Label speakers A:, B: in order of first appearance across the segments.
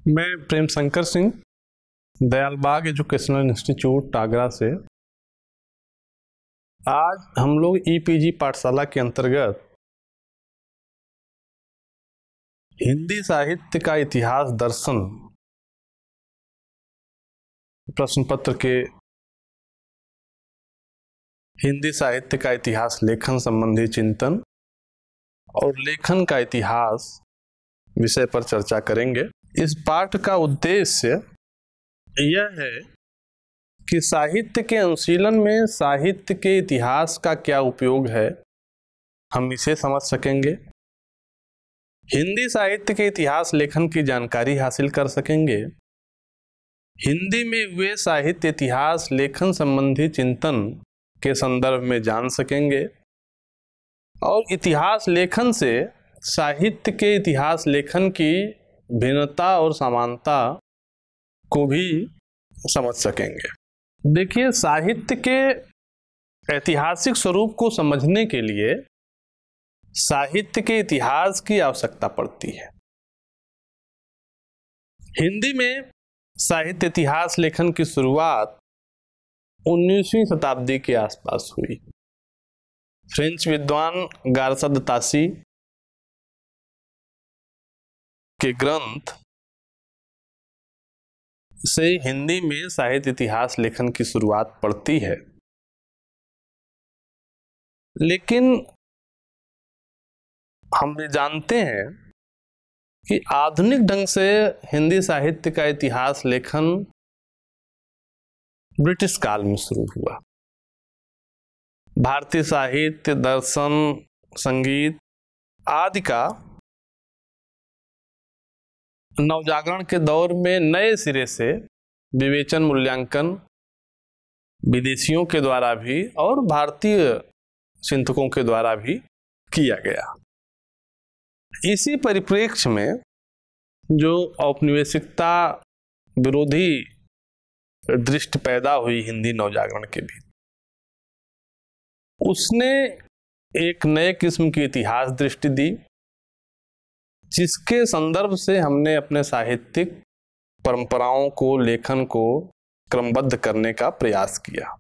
A: मैं Prem Shankar Singh, Dayalbagh educational institute Agra से। आज हम लोग ईपीजी पाठशाला के अंतर्गत हिंदी साहित्य का इतिहास दर्शन प्रश्न पत्र के हिंदी साहित्य का इतिहास लेखन संबंधी चिंतन और लेखन का इतिहास विषय पर चर्चा करेंगे। इस पाठ का उद्देश्य यह है कि साहित्य के अनुशीलन में साहित्य के इतिहास का क्या उपयोग है, हम इसे समझ सकेंगे। हिंदी साहित्य के इतिहास लेखन की जानकारी हासिल कर सकेंगे। हिंदी में हुए साहित्य इतिहास लेखन संबंधी चिंतन के संदर्भ में जान सकेंगे और इतिहास लेखन से साहित्य के इतिहास लेखन की भिन्नता और समानता को भी समझ सकेंगे। देखिए, साहित्य के ऐतिहासिक स्वरूप को समझने के लिए साहित्य के इतिहास की आवश्यकता पड़ती है। हिंदी में साहित्य इतिहास लेखन की शुरुआत 19वीं शताब्दी के आसपास हुई। फ्रेंच विद्वान गारसा द तासी के ग्रंथ से हिंदी में साहित्य इतिहास लेखन की शुरुआत पड़ती है, लेकिन हम भी जानते हैं कि आधुनिक ढंग से हिंदी साहित्य का इतिहास लेखन ब्रिटिश काल में शुरू हुआ। भारतीय साहित्य, दर्शन, संगीत आदि का नवजागरण के दौर में नए सिरे से विवेचन मूल्यांकन विदेशियों के द्वारा भी और भारतीय चिंतकों के द्वारा भी किया गया। इसी परिप्रेक्ष्य में जो औपनिवेशिकता विरोधी दृष्टि पैदा हुई हिंदी नवजागरण के भी, उसने एक नए किस्म की इतिहास दृष्टि दी, जिसके संदर्भ से हमने अपने साहित्यिक परंपराओं को, लेखन को क्रमबद्ध करने का प्रयास किया।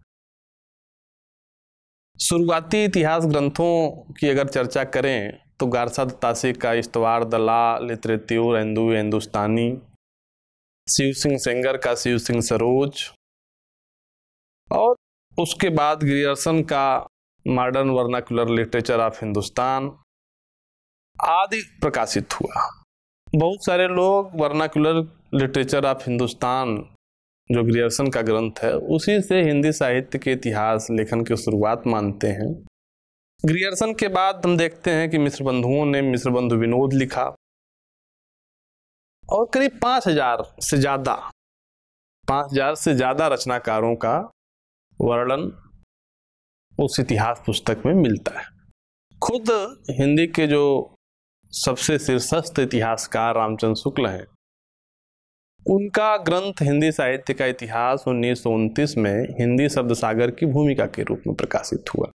A: शुरुआती इतिहास ग्रंथों की अगर चर्चा करें तो गारसा द तासी का इस्तवार द ला लिटरेच्योर हिंदुस्तानी, शिव सिंह सेंगर का शिव सिंह सरोज, और उसके बाद ग्रियर्सन का modern vernacular literature of Hindustan आदि प्रकाशित हुआ। बहुत सारे लोग वर्नाकुलर लिटरेचर ऑफ हिंदुस्तान जो ग्रियर्सन का ग्रंथ है उसी से हिंदी साहित्य के इतिहास लेखन की शुरुआत मानते हैं। ग्रियर्सन के बाद हम देखते हैं कि मिश्र बंधुओं ने मिश्र बंधु विनोद लिखा और करीब 5000 से ज्यादा रचनाकारों का वर्णन उस इतिहास पुस्तक में मिलता है। खुद हिंदी के जो सबसे शीर्षस्थ इतिहासकार रामचंद्र शुक्ल हैं, उनका ग्रंथ हिंदी साहित्य का इतिहास 1929 में हिंदी शब्द सागर की भूमिका के रूप में प्रकाशित हुआ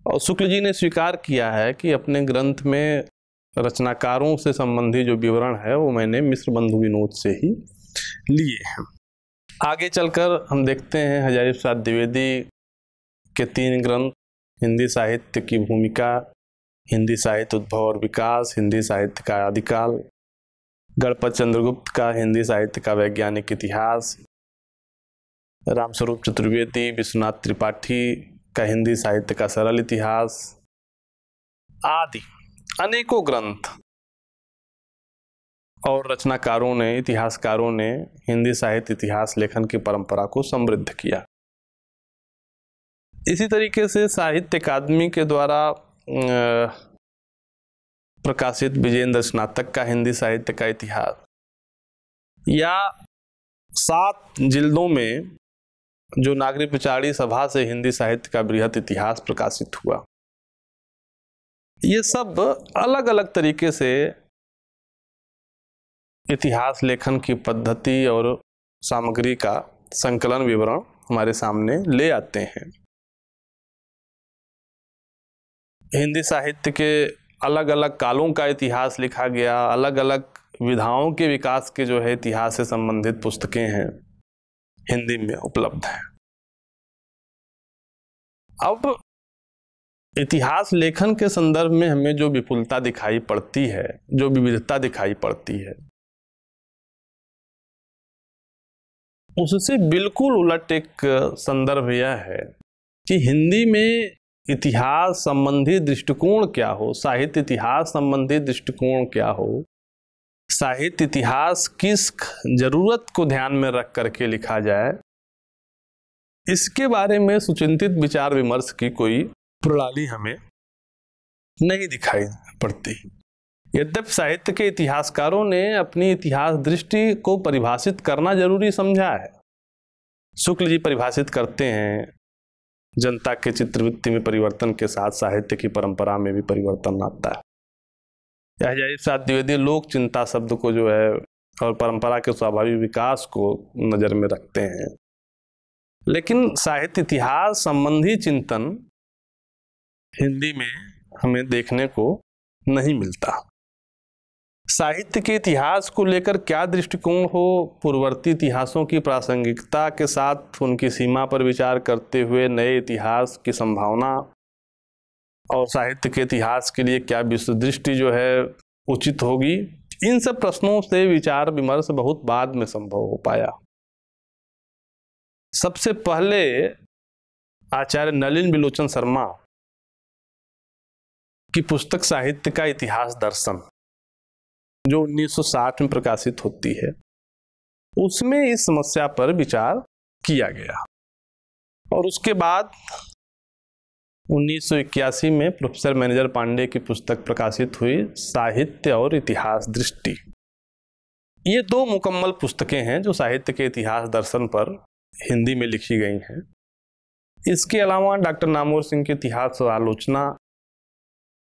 A: और शुक्ल जी ने स्वीकार किया है कि अपने ग्रंथ में रचनाकारों से संबंधी जो विवरण है वो मैंने मिश्र बंधु विनोद से ही लिए हैं। आगे चलकर हम देखते हैं हजारी प्रसाद द्विवेदी के 3 ग्रंथ, हिंदी साहित्य की भूमिका, हिंदी साहित्य उद्भव और विकास, हिंदी साहित्य का आदिकाल, गणपत चंद्रगुप्त का हिंदी साहित्य का वैज्ञानिक इतिहास, रामस्वरूप चतुर्वेदी, विश्वनाथ त्रिपाठी का हिंदी साहित्य का सरल इतिहास आदि अनेकों ग्रंथ और रचनाकारों ने, इतिहासकारों ने हिंदी साहित्य इतिहास लेखन की परंपरा को समृद्ध किया। इसी तरीके से साहित्य अकादमी के द्वारा प्रकाशित विजेंद्र स्नातक का हिंदी साहित्य का इतिहास या 7 जिल्दों में जो नागरिक पिछाड़ी सभा से हिंदी साहित्य का बृहत इतिहास प्रकाशित हुआ, ये सब अलग अलग तरीके से इतिहास लेखन की पद्धति और सामग्री का संकलन विवरण हमारे सामने ले आते हैं। हिंदी साहित्य के अलग अलग कालों का इतिहास लिखा गया, अलग अलग विधाओं के विकास के जो है इतिहास से संबंधित पुस्तकें हैं हिंदी में उपलब्ध हैं। अब इतिहास लेखन के संदर्भ में हमें जो विपुलता दिखाई पड़ती है, जो विविधता दिखाई पड़ती है, उससे बिल्कुल उलट एक संदर्भ यह है कि हिंदी में इतिहास संबंधी दृष्टिकोण क्या हो, साहित्य इतिहास संबंधी दृष्टिकोण क्या हो, साहित्य इतिहास किस जरूरत को ध्यान में रख करके लिखा जाए, इसके बारे में सुचिंतित विचार विमर्श की कोई प्रणाली हमें नहीं दिखाई पड़ती। यद्यपि साहित्य के इतिहासकारों ने अपनी इतिहास दृष्टि को परिभाषित करना जरूरी समझा है। शुक्ल जी परिभाषित करते हैं, जनता के चित्रवृत्ति में परिवर्तन के साथ साहित्य की परंपरा में भी परिवर्तन आता है। हजारी प्रसाद द्विवेदी लोक चिंता शब्द को जो है और परंपरा के स्वाभाविक विकास को नजर में रखते हैं, लेकिन साहित्य इतिहास संबंधी चिंतन हिंदी में हमें देखने को नहीं मिलता। साहित्य के इतिहास को लेकर क्या दृष्टिकोण हो, पूर्ववर्ती इतिहासों की प्रासंगिकता के साथ उनकी सीमा पर विचार करते हुए नए इतिहास की संभावना और साहित्य के इतिहास के लिए क्या विश्व दृष्टि जो है उचित होगी, इन सब प्रश्नों से विचार विमर्श बहुत बाद में संभव हो पाया। सबसे पहले आचार्य नलिन बिलोचन शर्मा की पुस्तक साहित्य का इतिहास दर्शन, जो 1960 में प्रकाशित होती है, उसमें इस समस्या पर विचार किया गया। और उसके बाद 1981 में प्रोफेसर मैनेजर पांडे की पुस्तक प्रकाशित हुई साहित्य और इतिहास दृष्टि। ये दो मुकम्मल पुस्तकें हैं जो साहित्य के इतिहास दर्शन पर हिंदी में लिखी गई हैं। इसके अलावा डॉक्टर नामवर सिंह की इतिहास आलोचना,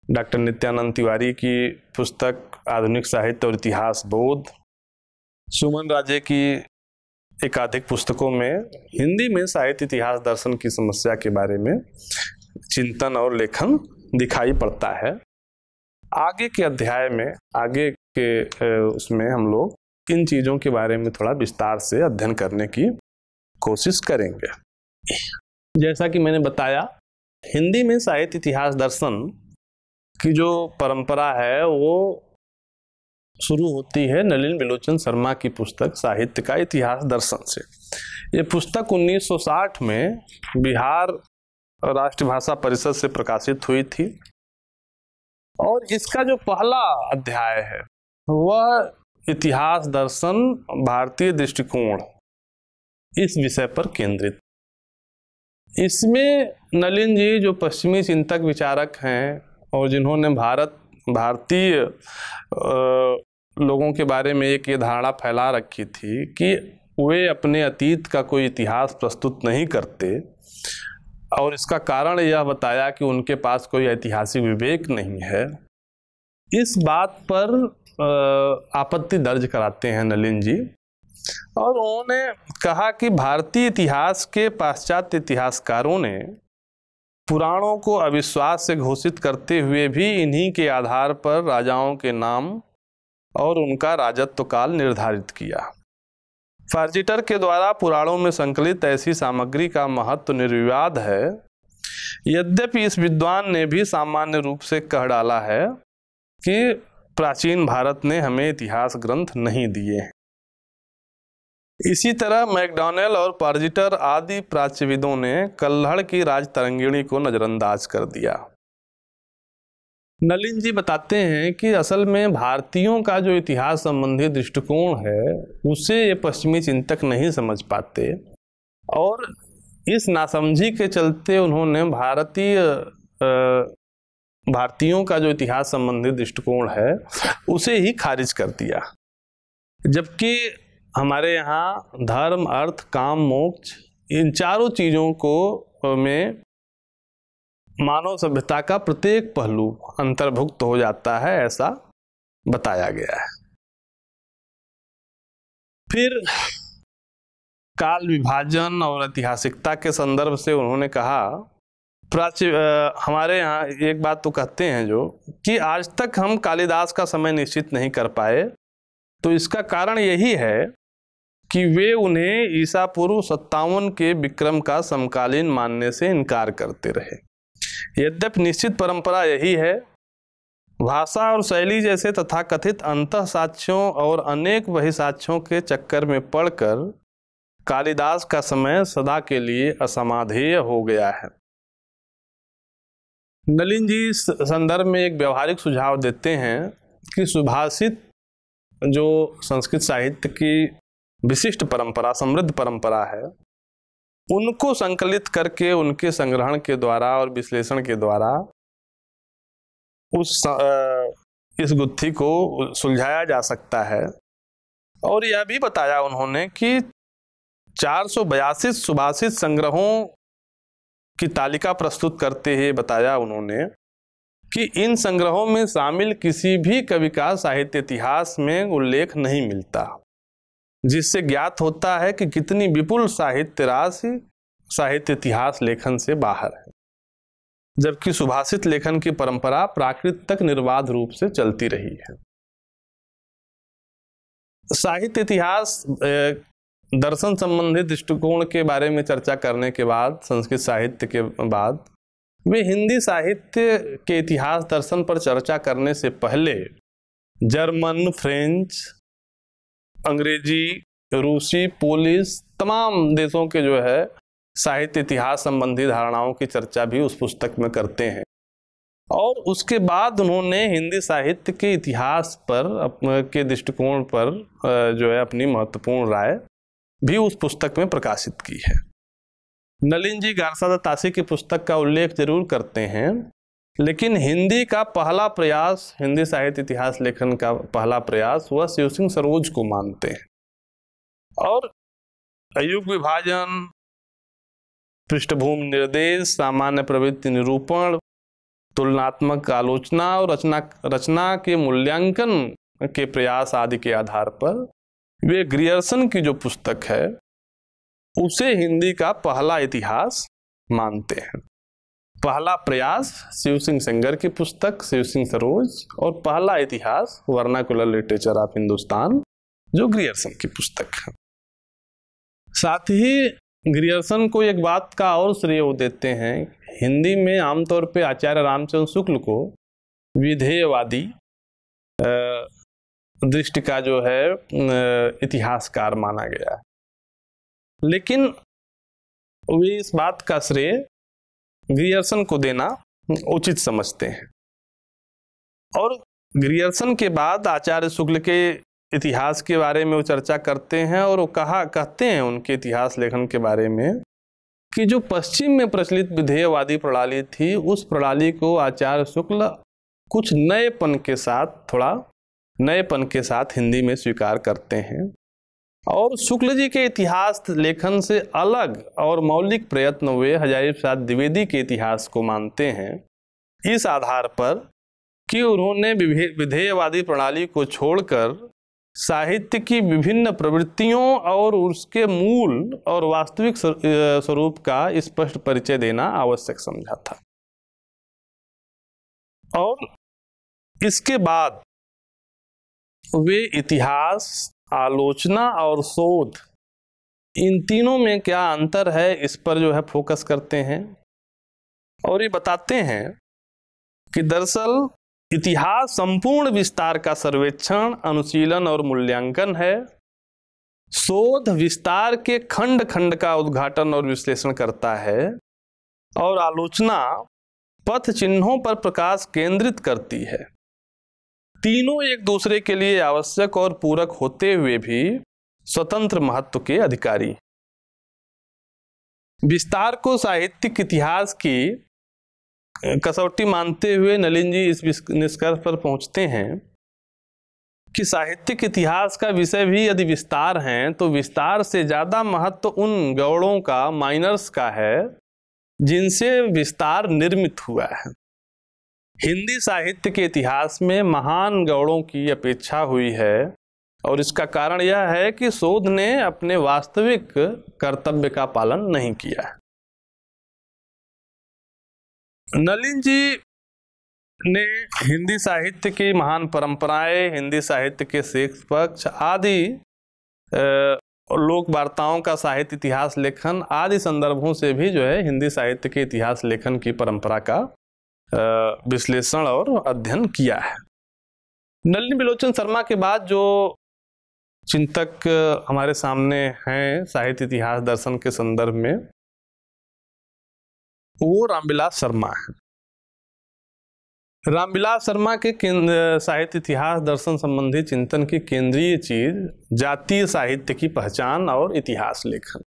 A: डॉक्टर नित्यानंद तिवारी की पुस्तक आधुनिक साहित्य और इतिहास बोध, सुमन राजे की एकाधिक पुस्तकों में हिंदी में साहित्य इतिहास दर्शन की समस्या के बारे में चिंतन और लेखन दिखाई पड़ता है। आगे के अध्याय में, आगे के उसमें हम लोग इन चीज़ों के बारे में थोड़ा विस्तार से अध्ययन करने की कोशिश करेंगे। जैसा कि मैंने बताया, हिंदी में साहित्य इतिहास दर्शन की जो परंपरा है वो शुरू होती है नलिन बिलोचन शर्मा की पुस्तक साहित्य का इतिहास दर्शन से। ये पुस्तक 1960 में बिहार राष्ट्रभाषा परिषद से प्रकाशित हुई थी और इसका जो पहला अध्याय है वह इतिहास दर्शन भारतीय दृष्टिकोण, इस विषय पर केंद्रित। इसमें नलिन जी जो पश्चिमी चिंतक विचारक हैं और जिन्होंने भारतीय लोगों के बारे में एक ये धारणा फैला रखी थी कि वे अपने अतीत का कोई इतिहास प्रस्तुत नहीं करते, और इसका कारण यह बताया कि उनके पास कोई ऐतिहासिक विवेक नहीं है, इस बात पर आपत्ति दर्ज कराते हैं नलिन जी। और उन्होंने कहा कि भारतीय इतिहास के पाश्चात्य इतिहासकारों ने पुराणों को अविश्वास से घोषित करते हुए भी इन्हीं के आधार पर राजाओं के नाम और उनका राजत्व काल निर्धारित किया। फार्जिटर के द्वारा पुराणों में संकलित ऐसी सामग्री का महत्व निर्विवाद है, यद्यपि इस विद्वान ने भी सामान्य रूप से कह डाला है कि प्राचीन भारत ने हमें इतिहास ग्रंथ नहीं दिए। इसी तरह मैकडॉनेल और पार्जिटर आदि प्राच्यविदों ने कल्हड़ की राजतरंगिणी को नजरअंदाज कर दिया। नलिन जी बताते हैं कि असल में भारतीयों का जो इतिहास संबंधी दृष्टिकोण है उसे ये पश्चिमी चिंतक नहीं समझ पाते, और इस नासमझी के चलते उन्होंने भारतीयों का जो इतिहास संबंधी दृष्टिकोण है उसे ही खारिज कर दिया। जबकि हमारे यहाँ धर्म, अर्थ, काम, मोक्ष, इन चारों चीज़ों को में मानव सभ्यता का प्रत्येक पहलू अंतर्भुक्त हो जाता है, ऐसा बताया गया है। फिर काल विभाजन और ऐतिहासिकता के संदर्भ से उन्होंने कहा, हमारे यहाँ एक बात तो कहते हैं जो कि आज तक हम कालिदास का समय निश्चित नहीं कर पाए, तो इसका कारण यही है कि वे उन्हें ईसा पूर्व 57 के विक्रम का समकालीन मानने से इनकार करते रहे। यद्यपि निश्चित परंपरा यही है, भाषा और शैली जैसे तथाकथित अंतः साक्ष्यों और अनेक वही साक्ष्यों के चक्कर में पड़कर कालिदास का समय सदा के लिए असमाधेय हो गया है। नलिन जी इस संदर्भ में एक व्यवहारिक सुझाव देते हैं कि सुभाषित जो संस्कृत साहित्य की विशिष्ट परंपरा, समृद्ध परंपरा है, उनको संकलित करके उनके संग्रहण के द्वारा और विश्लेषण के द्वारा इस गुत्थी को सुलझाया जा सकता है। और यह भी बताया उन्होंने कि 482 सुभाषित संग्रहों की तालिका प्रस्तुत करते हुए बताया उन्होंने कि इन संग्रहों में शामिल किसी भी कवि का साहित्य इतिहास में उल्लेख नहीं मिलता, जिससे ज्ञात होता है कि कितनी विपुल साहित्य राशि साहित्य इतिहास लेखन से बाहर है, जबकि सुभाषित लेखन की परंपरा प्राकृत तक निर्बाध रूप से चलती रही है। साहित्य इतिहास दर्शन संबंधी दृष्टिकोण के बारे में चर्चा करने के बाद, संस्कृत साहित्य के बाद, वे हिंदी साहित्य के इतिहास दर्शन पर चर्चा करने से पहले जर्मन, फ्रेंच, अंग्रेजी, रूसी, पोलिश तमाम देशों के जो है साहित्य इतिहास संबंधी धारणाओं की चर्चा भी उस पुस्तक में करते हैं। और उसके बाद उन्होंने हिंदी साहित्य के इतिहास पर के दृष्टिकोण पर जो है अपनी महत्वपूर्ण राय भी उस पुस्तक में प्रकाशित की है। नलिन जी गारसादा तासी की पुस्तक का उल्लेख जरूर करते हैं, लेकिन हिंदी का पहला प्रयास, हिंदी साहित्य इतिहास लेखन का पहला प्रयास वह शिव सिंह सरोज को मानते हैं। और युग विभाजन, पृष्ठभूमि निर्देश, सामान्य प्रवृत्ति निरूपण, तुलनात्मक आलोचना और रचना के मूल्यांकन के प्रयास आदि के आधार पर वे ग्रियर्सन की जो पुस्तक है उसे हिंदी का पहला इतिहास मानते हैं। पहला प्रयास शिव सिंह सेंगर की पुस्तक शिव सिंह सरोज, और पहला इतिहास वर्नाकुलर लिटरेचर ऑफ हिंदुस्तान जो ग्रियर्सन की पुस्तक है। साथ ही ग्रियर्सन को एक बात का और श्रेय वो देते हैं, हिंदी में आमतौर पे आचार्य रामचंद्र शुक्ल को विधेयवादी दृष्टि का जो है इतिहासकार माना गया है, लेकिन वे इस बात का श्रेय ग्रियर्सन को देना उचित समझते हैं। और ग्रियर्सन के बाद आचार्य शुक्ल के इतिहास के बारे में वो चर्चा करते हैं, और वो कहते हैं उनके इतिहास लेखन के बारे में कि जो पश्चिम में प्रचलित विधेयवादी प्रणाली थी, उस प्रणाली को आचार्य शुक्ल कुछ नएपन के साथ हिंदी में स्वीकार करते हैं, और शुक्ल जी के इतिहास लेखन से अलग और मौलिक प्रयत्न वे हजारी प्रसाद द्विवेदी के इतिहास को मानते हैं, इस आधार पर कि उन्होंने विधेयवादी प्रणाली को छोड़कर साहित्य की विभिन्न प्रवृत्तियों और उसके मूल और वास्तविक स्वरूप का स्पष्ट परिचय देना आवश्यक समझा था। और इसके बाद वे इतिहास, आलोचना और शोध, इन तीनों में क्या अंतर है इस पर जो है फोकस करते हैं, और ये बताते हैं कि दरअसल इतिहास संपूर्ण विस्तार का सर्वेक्षण, अनुशीलन और मूल्यांकन है। शोध विस्तार के खंड खंड का उद्घाटन और विश्लेषण करता है, और आलोचना पथ चिन्हों पर प्रकाश केंद्रित करती है। तीनों एक दूसरे के लिए आवश्यक और पूरक होते हुए भी स्वतंत्र महत्व के अधिकारी। विस्तार को साहित्यिक इतिहास की कसौटी मानते हुए नलिन जी इस निष्कर्ष पर पहुंचते हैं कि साहित्यिक इतिहास का विषय भी यदि विस्तार है, तो विस्तार से ज्यादा महत्व उन गौड़ों का, माइनर्स का है, जिनसे विस्तार निर्मित हुआ है। हिंदी साहित्य के इतिहास में महान गौड़ों की अपेक्षा हुई है, और इसका कारण यह है कि शोध ने अपने वास्तविक कर्तव्य का पालन नहीं किया है। नलिन जी ने हिंदी साहित्य की महान परंपराएं, हिंदी साहित्य के शेष पक्ष आदि लोक वार्ताओं का साहित्य इतिहास लेखन आदि संदर्भों से भी जो है हिंदी साहित्य के इतिहास लेखन की परंपरा का विश्लेषण और अध्ययन किया है। नलिनी बिलोचन शर्मा के बाद जो चिंतक हमारे सामने हैं साहित्य इतिहास दर्शन के संदर्भ में, वो रामविलास शर्मा है। रामविलास शर्मा के साहित्य इतिहास दर्शन संबंधी चिंतन की केंद्रीय चीज जातीय साहित्य की पहचान और इतिहास लेखन।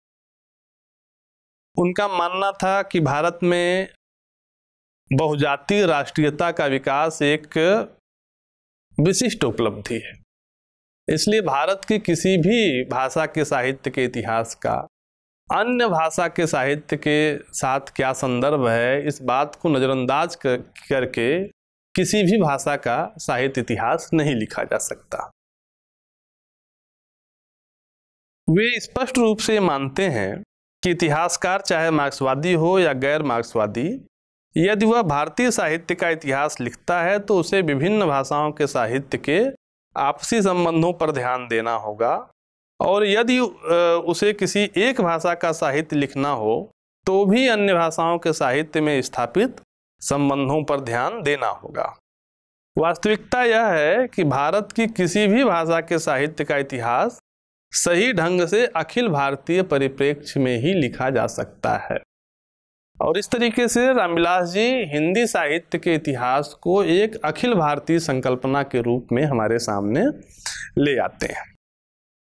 A: उनका मानना था कि भारत में बहुजातीय राष्ट्रीयता का विकास एक विशिष्ट उपलब्धि है, इसलिए भारत की किसी भी भाषा के साहित्य के इतिहास का अन्य भाषा के साहित्य के साथ क्या संदर्भ है, इस बात को नज़रअंदाज करके किसी भी भाषा का साहित्य इतिहास नहीं लिखा जा सकता। वे स्पष्ट रूप से मानते हैं कि इतिहासकार चाहे मार्क्सवादी हो या गैर मार्क्सवादी, यदि वह भारतीय साहित्य का इतिहास लिखता है तो उसे विभिन्न भाषाओं के साहित्य के आपसी संबंधों पर ध्यान देना होगा, और यदि उसे किसी एक भाषा का साहित्य लिखना हो तो भी अन्य भाषाओं के साहित्य में स्थापित संबंधों पर ध्यान देना होगा। वास्तविकता यह है कि भारत की किसी भी भाषा के साहित्य का इतिहास सही ढंग से अखिल भारतीय परिप्रेक्ष्य में ही लिखा जा सकता है। और इस तरीके से रामविलास जी हिंदी साहित्य के इतिहास को एक अखिल भारतीय संकल्पना के रूप में हमारे सामने ले आते हैं।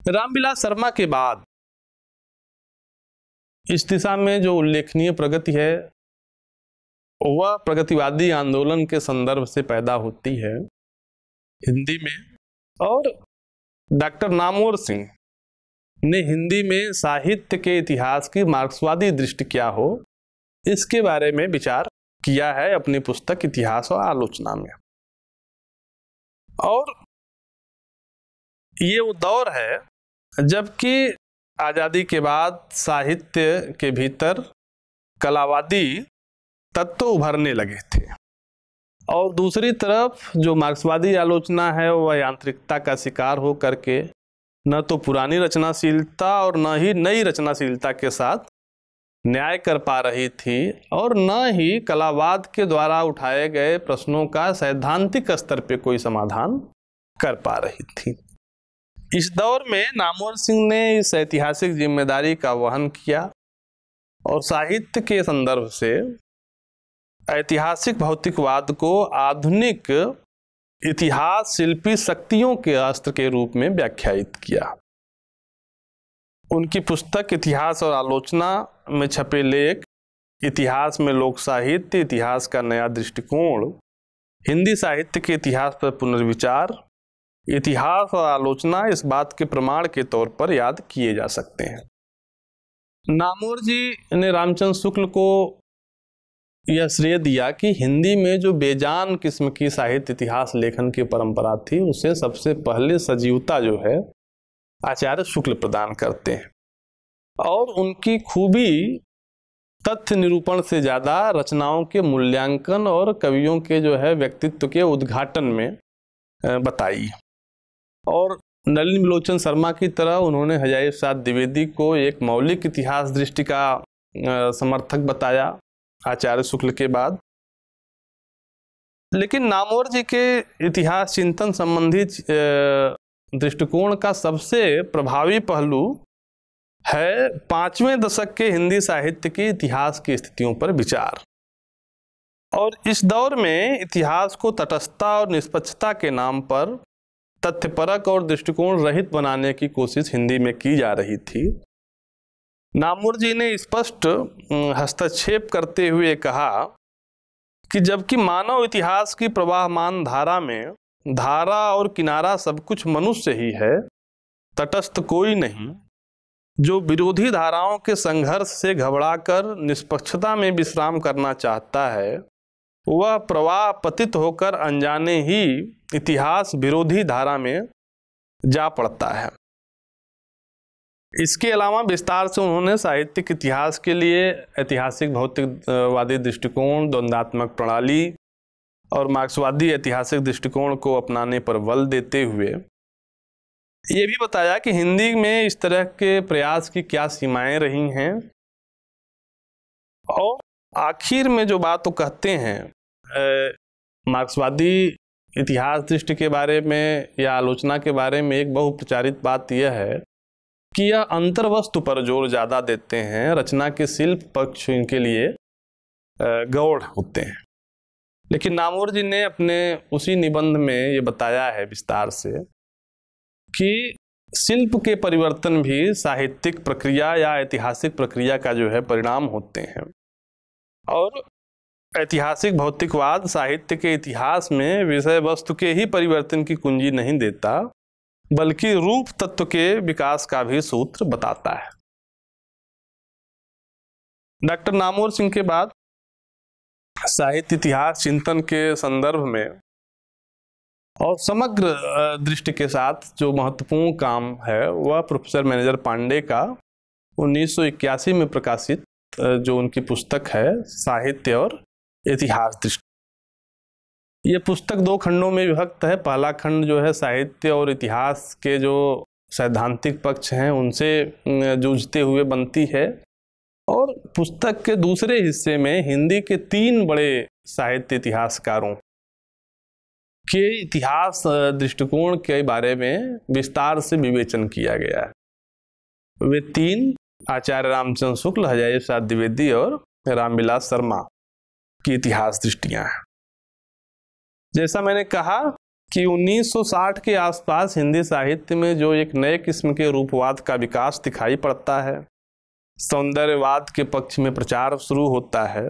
A: रामविलास शर्मा के बाद इस दिशा में जो उल्लेखनीय प्रगति है वह प्रगतिवादी आंदोलन के संदर्भ से पैदा होती है हिंदी में, और डॉक्टर नामवर सिंह ने हिंदी में साहित्य के इतिहास की मार्क्सवादी दृष्टि क्या हो इसके बारे में विचार किया है अपनी पुस्तक इतिहास और आलोचना में। और ये वो दौर है जबकि आज़ादी के बाद साहित्य के भीतर कलावादी तत्व उभरने लगे थे, और दूसरी तरफ जो मार्क्सवादी आलोचना है वह यांत्रिकता का शिकार हो करके न तो पुरानी रचनाशीलता और न ही नई रचनाशीलता के साथ न्याय कर पा रही थी, और न ही कलावाद के द्वारा उठाए गए प्रश्नों का सैद्धांतिक स्तर पे कोई समाधान कर पा रही थी। इस दौर में नामवर सिंह ने इस ऐतिहासिक जिम्मेदारी का वहन किया और साहित्य के संदर्भ से ऐतिहासिक भौतिकवाद को आधुनिक इतिहास शिल्पी शक्तियों के अस्त्र के रूप में व्याख्यायित किया। उनकी पुस्तक इतिहास और आलोचना में छपे लेख इतिहास में लोक साहित्य, इतिहास का नया दृष्टिकोण, हिंदी साहित्य के इतिहास पर पुनर्विचार, इतिहास और आलोचना इस बात के प्रमाण के तौर पर याद किए जा सकते हैं। नामवर जी ने रामचंद्र शुक्ल को यह श्रेय दिया कि हिंदी में जो बेजान किस्म की साहित्य इतिहास लेखन की परंपरा थी उसे सबसे पहले सजीवता जो है आचार्य शुक्ल प्रदान करते हैं, और उनकी खूबी तथ्य निरूपण से ज़्यादा रचनाओं के मूल्यांकन और कवियों के जो है व्यक्तित्व के उद्घाटन में बताई। और नलिनी बिलोचन शर्मा की तरह उन्होंने हजारी प्रसाद द्विवेदी को एक मौलिक इतिहास दृष्टि का समर्थक बताया आचार्य शुक्ल के बाद। लेकिन नामवर जी के इतिहास चिंतन संबंधी दृष्टिकोण का सबसे प्रभावी पहलू है 5वें दशक के हिंदी साहित्य के इतिहास की स्थितियों पर विचार। और इस दौर में इतिहास को तटस्थता और निष्पक्षता के नाम पर तथ्यपरक और दृष्टिकोण रहित बनाने की कोशिश हिंदी में की जा रही थी। नामवर जी ने स्पष्ट हस्तक्षेप करते हुए कहा कि जबकि मानव इतिहास की प्रवाहमान धारा में धारा और किनारा सब कुछ मनुष्य ही है, तटस्थ कोई नहीं। जो विरोधी धाराओं के संघर्ष से घबराकर निष्पक्षता में विश्राम करना चाहता है वह प्रवाह पतित होकर अनजाने ही इतिहास विरोधी धारा में जा पड़ता है। इसके अलावा विस्तार से उन्होंने साहित्यिक इतिहास के लिए ऐतिहासिक भौतिकवादी दृष्टिकोण, द्वंद्वात्मक प्रणाली और मार्क्सवादी ऐतिहासिक दृष्टिकोण को अपनाने पर बल देते हुए ये भी बताया कि हिंदी में इस तरह के प्रयास की क्या सीमाएं रही हैं, और आखिर में जो बात वो कहते हैं मार्क्सवादी इतिहास दृष्टि के बारे में या आलोचना के बारे में एक बहुप्रचारित बात यह है कि यह अंतर्वस्तु पर जोर ज़्यादा देते हैं, रचना के शिल्प पक्ष इनके लिए गौड़ होते हैं। लेकिन नामवर जी ने अपने उसी निबंध में ये बताया है विस्तार से कि शिल्प के परिवर्तन भी साहित्यिक प्रक्रिया या ऐतिहासिक प्रक्रिया का जो है परिणाम होते हैं, और ऐतिहासिक भौतिकवाद साहित्य के इतिहास में विषय वस्तु के ही परिवर्तन की कुंजी नहीं देता, बल्कि रूप तत्व के विकास का भी सूत्र बताता है। डॉक्टर नामवर सिंह के बाद साहित्य इतिहास चिंतन के संदर्भ में और समग्र दृष्टि के साथ जो महत्वपूर्ण काम है वह प्रोफेसर मैनेजर पांडे का 1981 में प्रकाशित जो उनकी पुस्तक है साहित्य और इतिहास दृष्टि। ये पुस्तक 2 खंडों में विभक्त है। पहला खंड जो है साहित्य और इतिहास के जो सैद्धांतिक पक्ष हैं उनसे जूझते हुए बनती है, और पुस्तक के दूसरे हिस्से में हिंदी के 3 बड़े साहित्य इतिहासकारों के इतिहास दृष्टिकोण के बारे में विस्तार से विवेचन किया गया है। वे 3 आचार्य रामचंद्र शुक्ल, हजारी प्रसाद द्विवेदी और रामविलास शर्मा की इतिहास दृष्टियां हैं। जैसा मैंने कहा कि 1960 के आसपास हिंदी साहित्य में जो एक नए किस्म के रूपवाद का विकास दिखाई पड़ता है, सौंदर्यवाद के पक्ष में प्रचार शुरू होता है,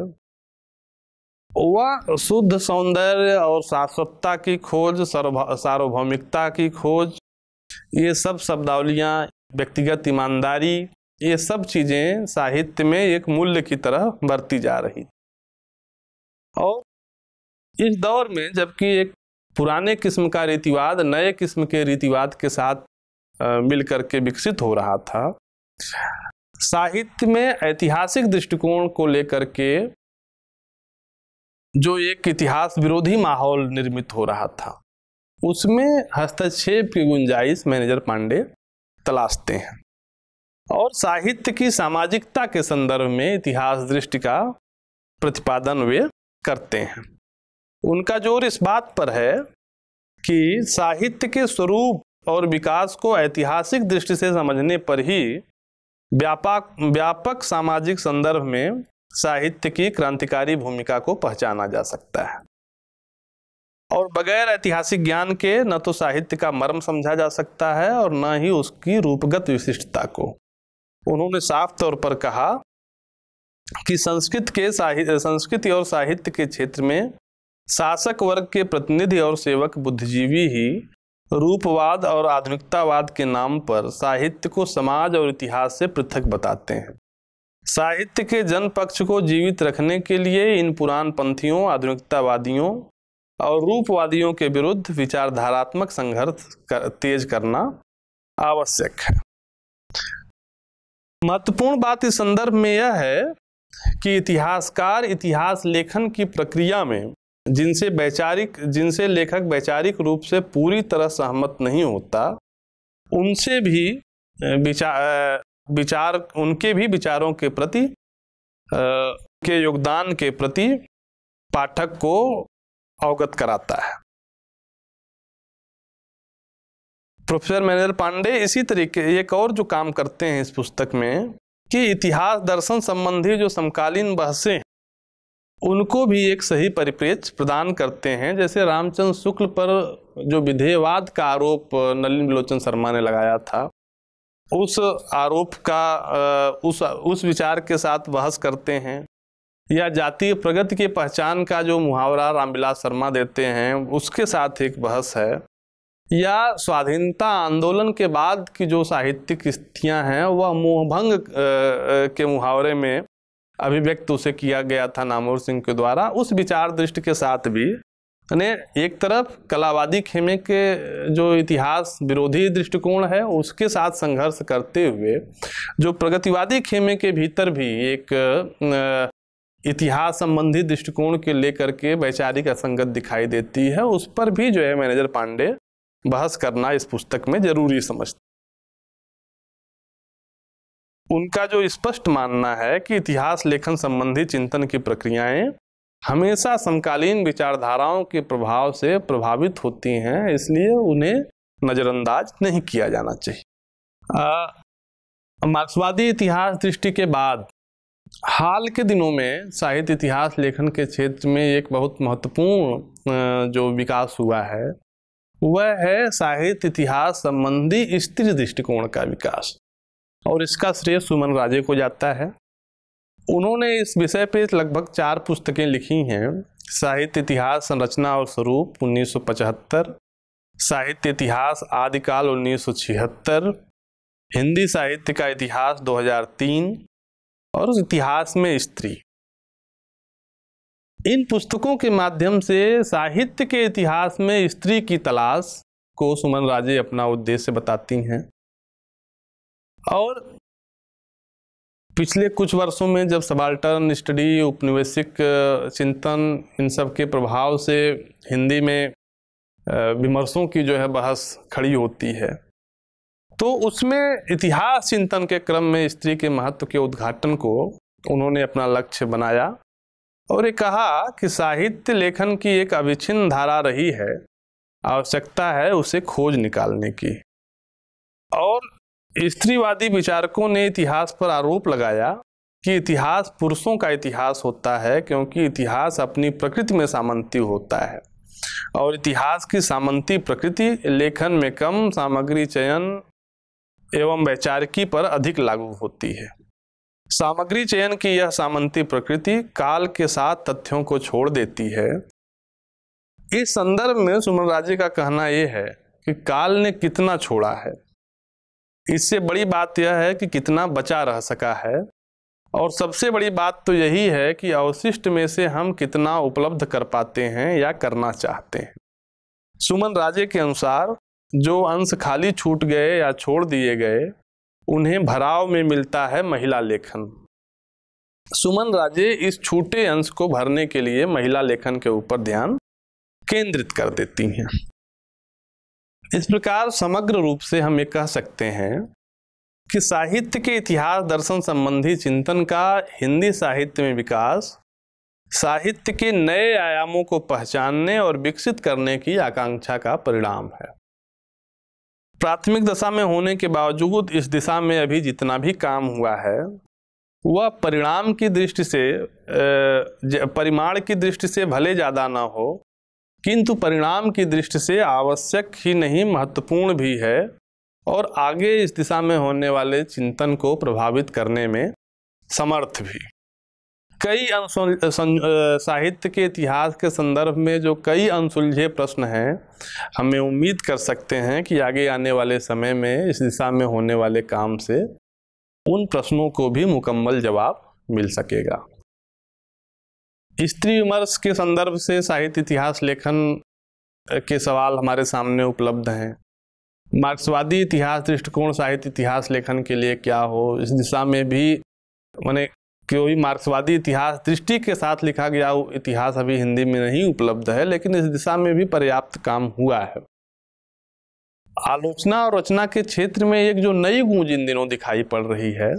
A: वह शुद्ध सौंदर्य और शाश्वतता की खोज, सार्वभौमिकता की खोज, ये सब शब्दावलियाँ, व्यक्तिगत ईमानदारी, ये सब चीज़ें साहित्य में एक मूल्य की तरह बरती जा रही। और इस दौर में जबकि एक पुराने किस्म का रीतिवाद नए किस्म के रीतिवाद के साथ मिलकर के विकसित हो रहा था, साहित्य में ऐतिहासिक दृष्टिकोण को लेकर के जो एक इतिहास विरोधी माहौल निर्मित हो रहा था, उसमें हस्तक्षेप की गुंजाइश मैनेजर पांडे तलाशते हैं, और साहित्य की सामाजिकता के संदर्भ में इतिहास दृष्टि का प्रतिपादन वे करते हैं। उनका जोर इस बात पर है कि साहित्य के स्वरूप और विकास को ऐतिहासिक दृष्टि से समझने पर ही व्यापक सामाजिक संदर्भ में साहित्य की क्रांतिकारी भूमिका को पहचाना जा सकता है, और बगैर ऐतिहासिक ज्ञान के न तो साहित्य का मर्म समझा जा सकता है और न ही उसकी रूपगत विशिष्टता को। उन्होंने साफ तौर पर कहा कि संस्कृति और साहित्य के क्षेत्र में शासक वर्ग के प्रतिनिधि और सेवक बुद्धिजीवी ही रूपवाद और आधुनिकतावाद के नाम पर साहित्य को समाज और इतिहास से पृथक बताते हैं। साहित्य के जन पक्ष को जीवित रखने के लिए इन पुराणपंथियों, आधुनिकतावादियों और रूपवादियों के विरुद्ध विचारधारात्मक संघर्ष तेज करना आवश्यक है। महत्वपूर्ण बात इस संदर्भ में यह है कि इतिहासकार इतिहास लेखन की प्रक्रिया में जिनसे लेखक वैचारिक रूप से पूरी तरह सहमत नहीं होता, उनसे भी उनके भी विचारों के प्रति के योगदान के प्रति पाठक को अवगत कराता है। प्रोफेसर मैनेजर पांडे इसी तरीके एक और जो काम करते हैं इस पुस्तक में कि इतिहास दर्शन संबंधी जो समकालीन बहसें उनको भी एक सही परिप्रेक्ष्य प्रदान करते हैं। जैसे रामचंद्र शुक्ल पर जो विधेयवाद का आरोप नलिन विलोचन शर्मा ने लगाया था, उस आरोप का उस विचार के साथ बहस करते हैं, या जातीय प्रगति की पहचान का जो मुहावरा रामविलास शर्मा देते हैं उसके साथ एक बहस है, या स्वाधीनता आंदोलन के बाद की जो साहित्यिक स्थितियां हैं वह मोहभंग के मुहावरे में अभिव्यक्त उसे किया गया था नामवर सिंह के द्वारा। उस विचार दृष्टि के साथ भी यानी एक तरफ कलावादी खेमे के जो इतिहास विरोधी दृष्टिकोण है उसके साथ संघर्ष करते हुए जो प्रगतिवादी खेमे के भीतर भी एक इतिहास संबंधी दृष्टिकोण के लेकर के वैचारिक असंगत दिखाई देती है, उस पर भी जो है मैनेजर पांडे बहस करना इस पुस्तक में जरूरी समझते। उनका जो स्पष्ट मानना है कि इतिहास लेखन संबंधी चिंतन की प्रक्रियाएं हमेशा समकालीन विचारधाराओं के प्रभाव से प्रभावित होती हैं, इसलिए उन्हें नज़रअंदाज नहीं किया जाना चाहिए। मार्क्सवादी इतिहास दृष्टि के बाद हाल के दिनों में साहित्य इतिहास लेखन के क्षेत्र में एक बहुत महत्वपूर्ण जो विकास हुआ है वह है साहित्य इतिहास संबंधी स्त्री दृष्टिकोण का विकास, और इसका श्रेय सुमन राजे को जाता है। उन्होंने इस विषय पे लगभग 4 पुस्तकें लिखी हैं। साहित्य इतिहास संरचना और स्वरूप 1975, साहित्य इतिहास आदिकाल 1976, हिंदी साहित्य का इतिहास 2003 और इतिहास में स्त्री। इन पुस्तकों के माध्यम से साहित्य के इतिहास में स्त्री की तलाश को सुमन राजे अपना उद्देश्य बताती हैं, और पिछले कुछ वर्षों में जब सबाल्टर्न स्टडी, उपनिवेशिक चिंतन, इन सब के प्रभाव से हिंदी में विमर्शों की जो है बहस खड़ी होती है, तो उसमें इतिहास चिंतन के क्रम में स्त्री के महत्व के उद्घाटन को उन्होंने अपना लक्ष्य बनाया और ये कहा कि साहित्य लेखन की एक अविच्छिन्न धारा रही है, आवश्यकता है उसे खोज निकालने की। और स्त्रीवादी विचारकों ने इतिहास पर आरोप लगाया कि इतिहास पुरुषों का इतिहास होता है, क्योंकि इतिहास अपनी प्रकृति में सामंती होता है और इतिहास की सामंती प्रकृति लेखन में कम सामग्री चयन एवं वैचारिकी पर अधिक लागू होती है। सामग्री चयन की यह सामंती प्रकृति काल के साथ तथ्यों को छोड़ देती है। इस संदर्भ में सुमन राजे का कहना यह है कि काल ने कितना छोड़ा है, इससे बड़ी बात यह है कि कितना बचा रह सका है, और सबसे बड़ी बात तो यही है कि अवशिष्ट में से हम कितना उपलब्ध कर पाते हैं या करना चाहते हैं। सुमन राजे के अनुसार जो अंश खाली छूट गए या छोड़ दिए गए उन्हें भराव में मिलता है महिला लेखन। सुमन राजे इस छूटे अंश को भरने के लिए महिला लेखन के ऊपर ध्यान केंद्रित कर देती हैं। इस प्रकार समग्र रूप से हम ये कह सकते हैं कि साहित्य के इतिहास दर्शन संबंधी चिंतन का हिंदी साहित्य में विकास साहित्य के नए आयामों को पहचानने और विकसित करने की आकांक्षा का परिणाम है। प्राथमिक दशा में होने के बावजूद इस दिशा में अभी जितना भी काम हुआ है वह परिणाम की दृष्टि से परिमाण की दृष्टि से भले ज़्यादा ना हो, किंतु परिणाम की दृष्टि से आवश्यक ही नहीं महत्वपूर्ण भी है, और आगे इस दिशा में होने वाले चिंतन को प्रभावित करने में समर्थ भी। कई साहित्य के इतिहास के संदर्भ में जो कई अनसुलझे प्रश्न हैं, हमें उम्मीद कर सकते हैं कि आगे आने वाले समय में इस दिशा में होने वाले काम से उन प्रश्नों को भी मुकम्मल जवाब मिल सकेगा। स्त्री विमर्श के संदर्भ से साहित्य इतिहास लेखन के सवाल हमारे सामने उपलब्ध हैं। मार्क्सवादी इतिहास दृष्टिकोण साहित्य इतिहास लेखन के लिए क्या हो, इस दिशा में भी माने कोई मार्क्सवादी इतिहास दृष्टि के साथ लिखा गया इतिहास अभी हिंदी में नहीं उपलब्ध है, लेकिन इस दिशा में भी पर्याप्त काम हुआ है। आलोचना और रचना के क्षेत्र में एक जो नई गूंज इन दिनों दिखाई पड़ रही है,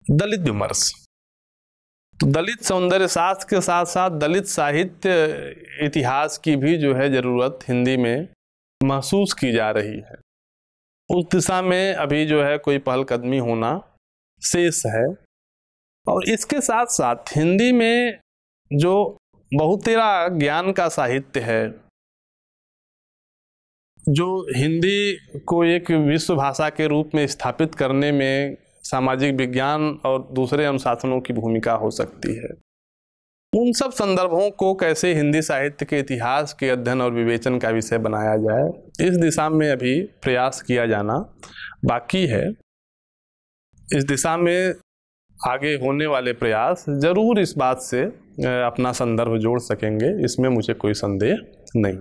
A: दलित विमर्श। तो दलित सौंदर्य शास्त्र के साथ साथ दलित साहित्य इतिहास की भी जो है जरूरत हिंदी में महसूस की जा रही है। उस दिशा में अभी जो है कोई पहलकदमी होना शेष है। और इसके साथ साथ हिंदी में जो बहुतेरा ज्ञान का साहित्य है, जो हिंदी को एक विश्व भाषा के रूप में स्थापित करने में सामाजिक विज्ञान और दूसरे अनुशासनों की भूमिका हो सकती है, उन सब संदर्भों को कैसे हिंदी साहित्य के इतिहास के अध्ययन और विवेचन का विषय बनाया जाए, इस दिशा में अभी प्रयास किया जाना बाकी है। इस दिशा में आगे होने वाले प्रयास जरूर इस बात से अपना संदर्भ जोड़ सकेंगे, इसमें मुझे कोई संदेह नहीं।